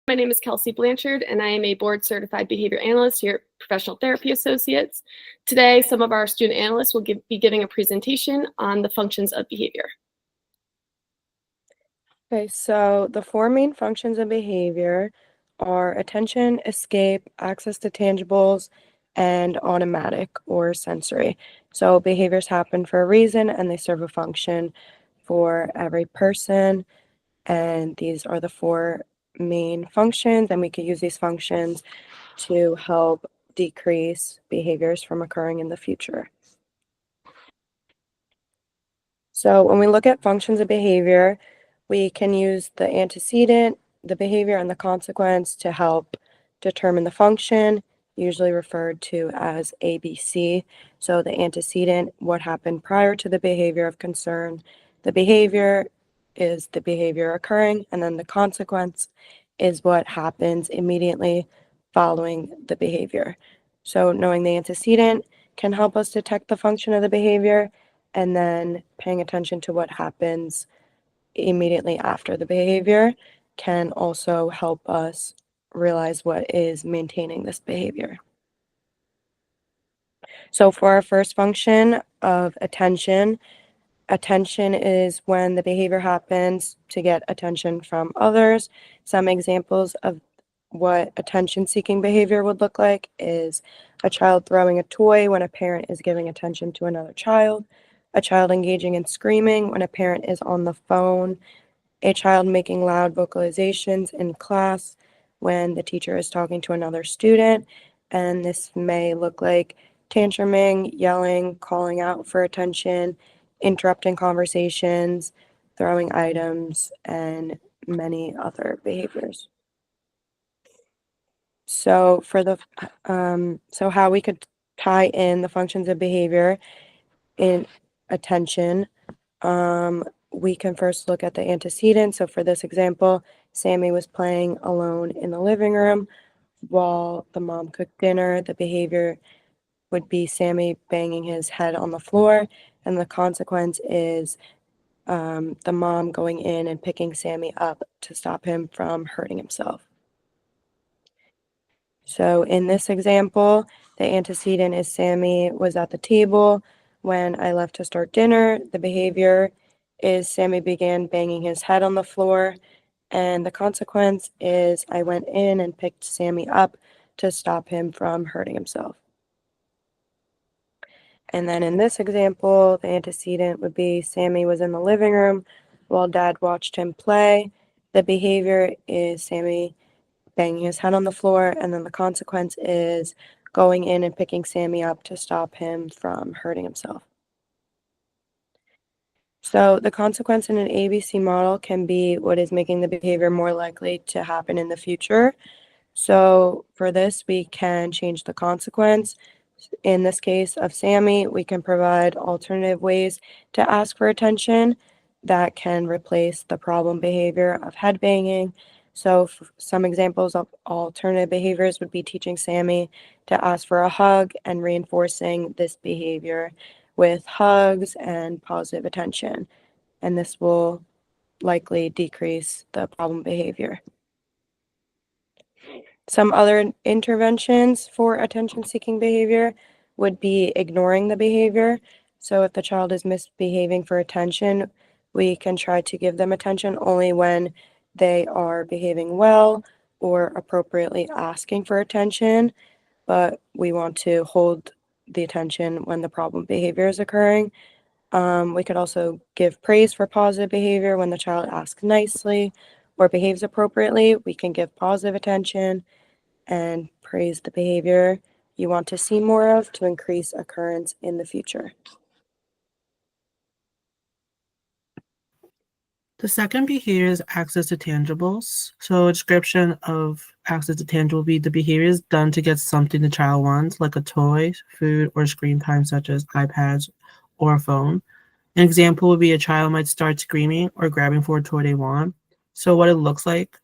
My name is Kelsey Blanchard, and I am a board-certified behavior analyst here at Professional Therapy Associates. Today, some of our student analysts will be giving a presentation on the functions of behavior. Okay, so the four main functions of behavior are attention, escape, access to tangibles, and automatic or sensory. So behaviors happen for a reason and they serve a function for every person. And these are the four main functions, and we could use these functions to help decrease behaviors from occurring in the future. So when we look at functions of behavior, we can use the antecedent, the behavior, and the consequence to help determine the function, usually referred to as ABC. So the antecedent, what happened prior to the behavior of concern. The behavior is the behavior occurring, and then the consequence is what happens immediately following the behavior. So knowing the antecedent can help us detect the function of the behavior, and then paying attention to what happens immediately after the behavior can also help us realize what is maintaining this behavior. So for our first function of attention is when the behavior happens to get attention from others. Some examples of what attention-seeking behavior would look like is a child throwing a toy when a parent is giving attention to another child, a child engaging in screaming when a parent is on the phone, a child making loud vocalizations in class when the teacher is talking to another student, and this may look like tantruming, yelling, calling out for attention, interrupting conversations, throwing items, and many other behaviors. So for the so how we could tie in the functions of behavior in attention, we can first look at the antecedent. So for this example, Sammy was playing alone in the living room while the mom cooked dinner. The behavior would be Sammy banging his head on the floor, and the consequence is the mom going in and picking Sammy up to stop him from hurting himself. So in this example, the antecedent is Sammy was at the table when I left to start dinner. The behavior is Sammy began banging his head on the floor, and the consequence is I went in and picked Sammy up to stop him from hurting himself. And then in this example, the antecedent would be Sammy was in the living room while Dad watched him play. The behavior is Sammy banging his head on the floor, and then the consequence is going in and picking Sammy up to stop him from hurting himself. So the consequence in an ABC model can be what is making the behavior more likely to happen in the future. So for this, we can change the consequence. In this case of Sammy, we can provide alternative ways to ask for attention that can replace the problem behavior of head banging. So some examples of alternative behaviors would be teaching Sammy to ask for a hug and reinforcing this behavior with hugs and positive attention. And this will likely decrease the problem behavior. Some other interventions for attention-seeking behavior would be ignoring the behavior. So if the child is misbehaving for attention, we can try to give them attention only when they are behaving well or appropriately asking for attention, but we want to hold the attention when the problem behavior is occurring. We could also give praise for positive behavior when the child asks nicely or behaves appropriately. We can give positive attention and praise the behavior you want to see more of to increase occurrence in the future. The second behavior is access to tangibles. So a description of access to tangible would be the behavior is done to get something the child wants, like a toy, food, or screen time, such as iPads or a phone. An example would be a child might start screaming or grabbing for a toy they want. So what it looks like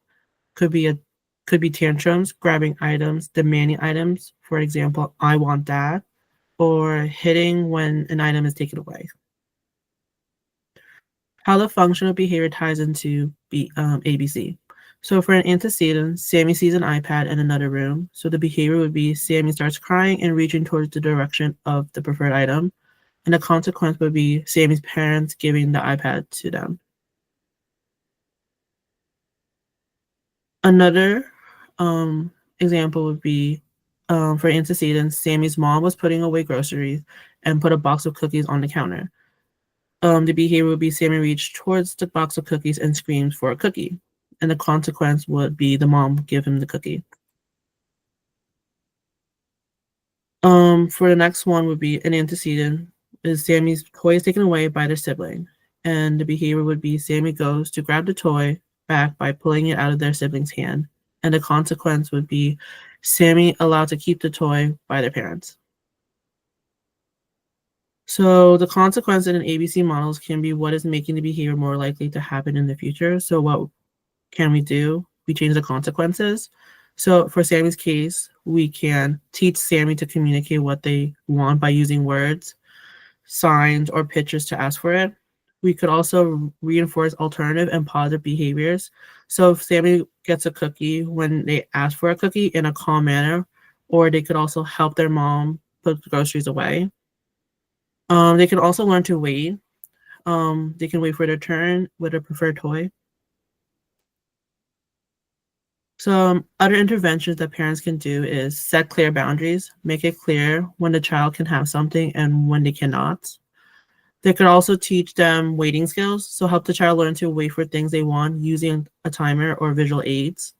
could be tantrums, grabbing items, demanding items. For example, I want that, or hitting when an item is taken away. How the functional behavior ties into ABC. So for an antecedent, Sammy sees an iPad in another room. So the behavior would be Sammy starts crying and reaching towards the direction of the preferred item. And the consequence would be Sammy's parents giving the iPad to them. Another example would be for antecedents, Sammy's mom was putting away groceries and put a box of cookies on the counter. The behavior would be Sammy reached towards the box of cookies and screams for a cookie. And the consequence would be the mom give him the cookie. For the next one would be an antecedent is Sammy's toy is taken away by their sibling. And the behavior would be Sammy goes to grab the toy back by pulling it out of their sibling's hand. And the consequence would be Sammy allowed to keep the toy by their parents. So the consequence in an ABC models can be what is making the behavior more likely to happen in the future. So what can we do? We change the consequences. So for Sammy's case, we can teach Sammy to communicate what they want by using words, signs, or pictures to ask for it. We could also reinforce alternative and positive behaviors. So if Sammy gets a cookie when they ask for a cookie in a calm manner, or they could also help their mom put the groceries away. They can also learn to wait. They can wait for their turn with a preferred toy. Some other interventions that parents can do is set clear boundaries, make it clear when the child can have something and when they cannot. They could also teach them waiting skills, so help the child learn to wait for things they want using a timer or visual aids.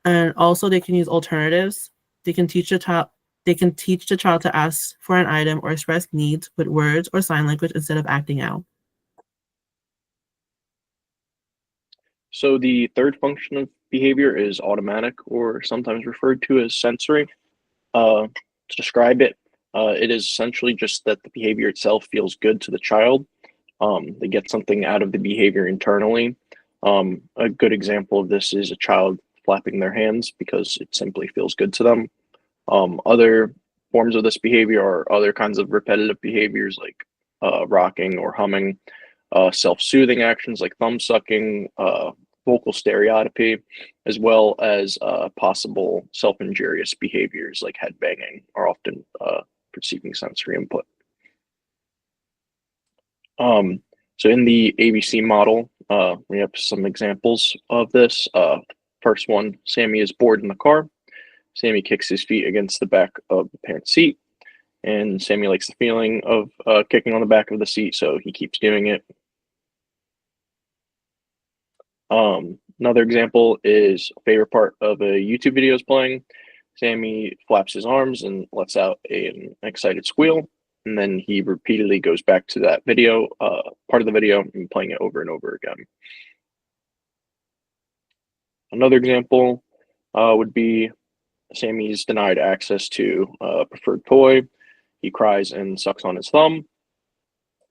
And also they can use alternatives. They can teach the child to ask for an item or express needs with words or sign language instead of acting out. So the third function of behavior is automatic, or sometimes referred to as sensory. To describe it, it is essentially just that the behavior itself feels good to the child. They get something out of the behavior internally. A good example of this is a child flapping their hands because it simply feels good to them. Other forms of this behavior are other kinds of repetitive behaviors like rocking or humming, self-soothing actions like thumb sucking, vocal stereotypy, as well as possible self-injurious behaviors like head banging are often perceiving sensory input. So in the ABC model, we have some examples of this. First one, Sammy is bored in the car. Sammy kicks his feet against the back of the parent's seat, and Sammy likes the feeling of kicking on the back of the seat, so he keeps doing it. Another example is a favorite part of a YouTube video is playing. Sammy flaps his arms and lets out an excited squeal, and then he repeatedly goes back to that video, part of the video, and playing it over and over again. Another example would be Sammy's denied access to a preferred toy. He cries and sucks on his thumb.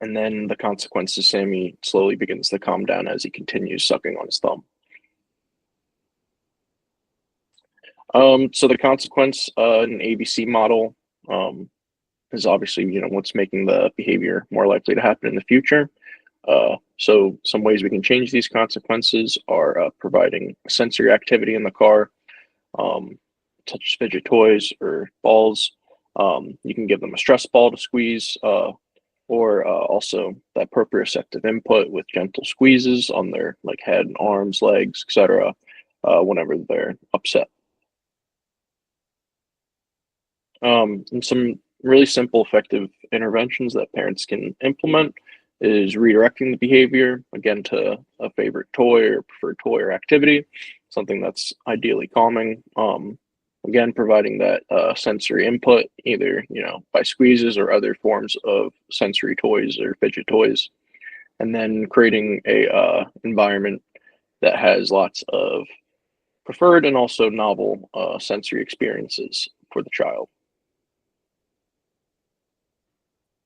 And then the consequence is Sammy slowly begins to calm down as he continues sucking on his thumb. So the consequence in an ABC model is obviously, what's making the behavior more likely to happen in the future. So some ways we can change these consequences are providing sensory activity in the car, touch fidget toys or balls. You can give them a stress ball to squeeze, or also that proprioceptive input with gentle squeezes on their head, arms, legs, etc. Whenever they're upset. And some really simple, effective interventions that parents can implement is redirecting the behavior, again, to a favorite toy or preferred toy or activity, something that's ideally calming. Again, providing that sensory input, either, by squeezes or other forms of sensory toys or fidget toys, and then creating a environment that has lots of preferred and also novel sensory experiences for the child.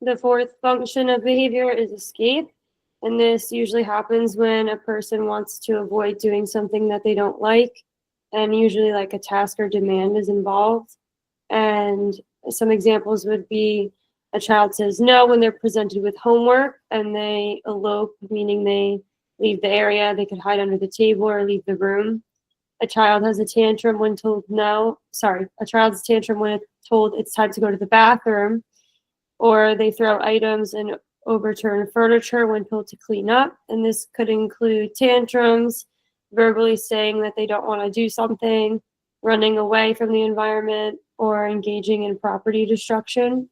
The fourth function of behavior is escape, and this usually happens when a person wants to avoid doing something that they don't like, and usually a task or demand is involved. And some examples would be a child says no when they're presented with homework, and they elope, meaning they leave the area. They could hide under the table or leave the room. a child has a tantrum when told no, sorry, a child's tantrum when told it's time to go to the bathroom, or they throw items and overturn furniture when told to clean up. And this could include tantrums, verbally saying that they don't want to do something, running away from the environment, or engaging in property destruction.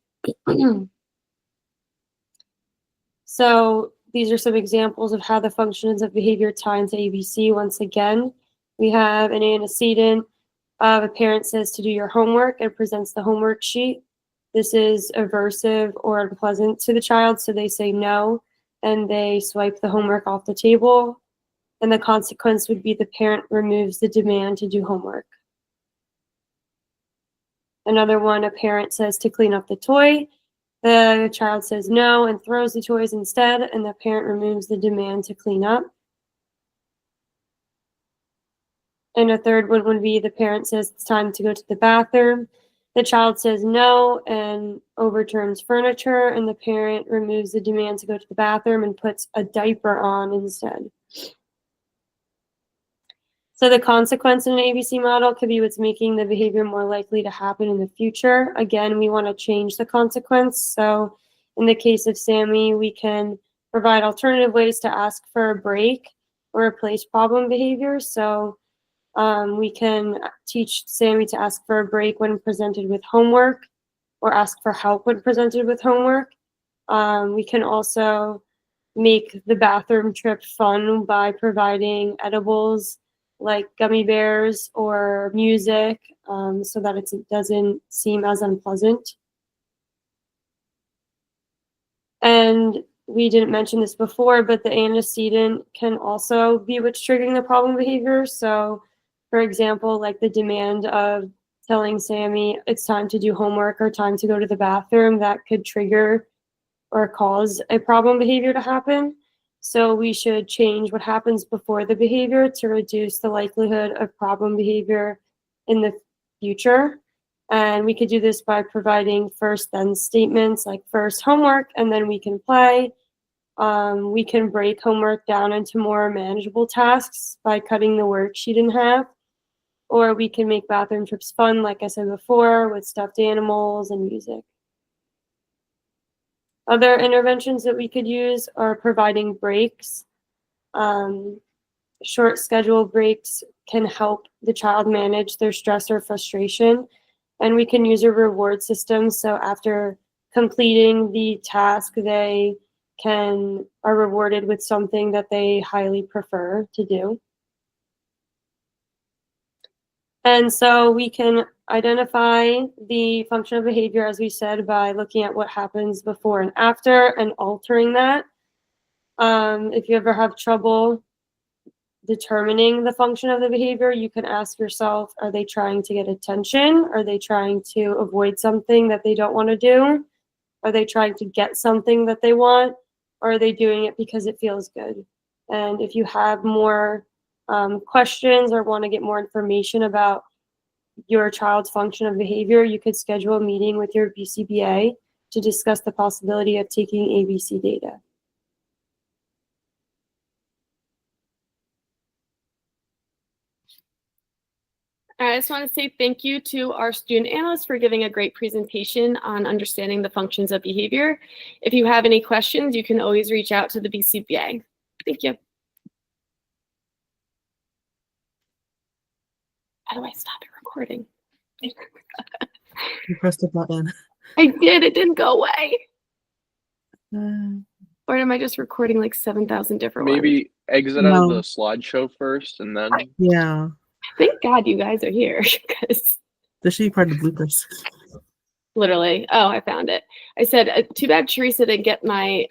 So these are some examples of how the functions of behavior tie into ABC. Once again, we have an antecedent of a parent says to do your homework and presents the homework sheet. This is aversive or unpleasant to the child, so they say no, and they swipe the homework off the table. And the consequence would be the parent removes the demand to do homework. Another one, a parent says to clean up the toy. The child says no and throws the toys instead, and the parent removes the demand to clean up. And a third one would be the parent says it's time to go to the bathroom. The child says no and overturns furniture, and the parent removes the demand to go to the bathroom and puts a diaper on instead. So the consequence in an ABC model could be what's making the behavior more likely to happen in the future. Again, we want to change the consequence. So in the case of Sammy, we can provide alternative ways to ask for a break or replace problem behavior. So we can teach Sammy to ask for a break when presented with homework, or ask for help when presented with homework. We can also make the bathroom trip fun by providing edibles like gummy bears or music, so that it doesn't seem as unpleasant. And we didn't mention this before, but the antecedent can also be what's triggering the problem behavior. So for example, like the demand of telling Sammy it's time to do homework or time to go to the bathroom, that could trigger or cause a problem behavior to happen. So we should change what happens before the behavior to reduce the likelihood of problem behavior in the future. And we could do this by providing first then statements like first homework and then we can play. We can break homework down into more manageable tasks by cutting the worksheet in half. Or we can make bathroom trips fun, like I said before, with stuffed animals and music. Other interventions that we could use are providing breaks. Short schedule breaks can help the child manage their stress or frustration. And we can use a reward system. So after completing the task, they are rewarded with something that they highly prefer to do. And so we can identify the functional behavior, as we said, by looking at what happens before and after and altering that. If you ever have trouble determining the function of the behavior, you can ask yourself, are they trying to get attention? Are they trying to avoid something that they don't want to do? Are they trying to get something that they want? Or are they doing it because it feels good? And if you have more questions or want to get more information about your child's function of behavior, you could schedule a meeting with your BCBA to discuss the possibility of taking ABC data. I just want to say thank you to our student analysts for giving a great presentation on understanding the functions of behavior. If you have any questions, you can always reach out to the BCBA. Thank you. How do I stop it recording? You pressed the button. I did. It didn't go away. Or am I just recording like 7,000 different ones? Maybe exit out of the slideshow first and then. Yeah. Thank God you guys are here, because This should be part of the bloopers. literally. Oh, I found it. I said, too bad Teresa didn't get my